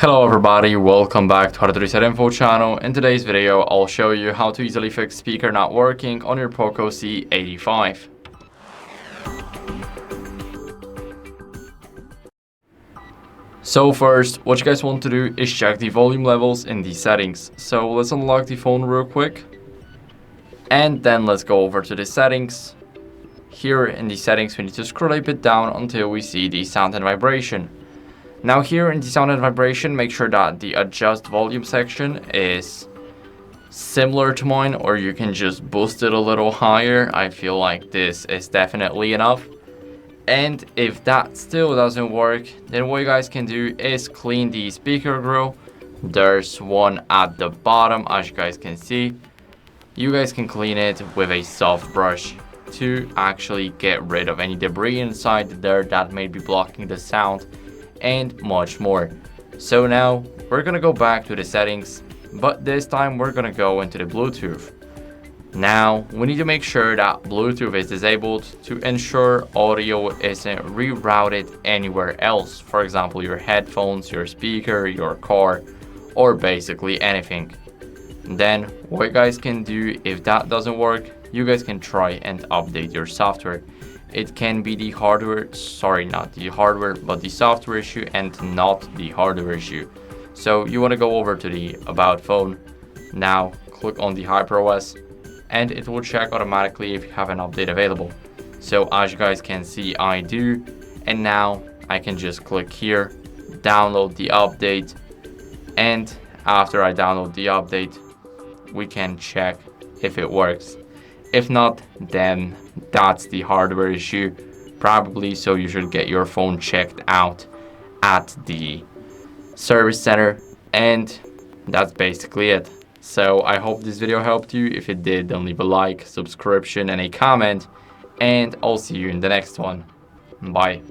Hello everybody, welcome back to HardReset.Info channel. In today's video, I'll show you how to easily fix speaker not working on your POCO C85. So first, what you guys want to do is check the volume levels in the settings. So let's unlock the phone real quick. And then let's go over to the settings. Here in the settings, we need to scroll a bit down until we see the sound and vibration. Now here in the sound and vibration, make sure that the adjust volume section is similar to mine, or you can just boost it a little higher. I feel like this is definitely enough. And if that still doesn't work, then what you guys can do is clean the speaker grill. There's one at the bottom, as you guys can see. You guys can clean it with a soft brush to actually get rid of any debris inside there that may be blocking the sound and much more. So now we're gonna go back to the settings, but this time we're gonna go into the Bluetooth. Now we need to make sure that Bluetooth is disabled to ensure audio isn't rerouted anywhere else. For example, your headphones, your speaker, your car, or basically anything. Then what you guys can do, if that doesn't work, you guys can try and update your software. It can be the hardware, sorry, not the hardware, but the software issue and not the hardware issue. So you want to go over to the About phone. Now click on the HyperOS and it will check automatically if you have an update available. So as you guys can see, I do. And now I can just click here, download the update. And after I download the update, we can check if it works. If not, then that's the hardware issue, probably, so you should get your phone checked out at the service center. And that's basically it. So I hope this video helped you. If it did, then leave a like, subscription, and a comment, and I'll see you in the next one. Bye.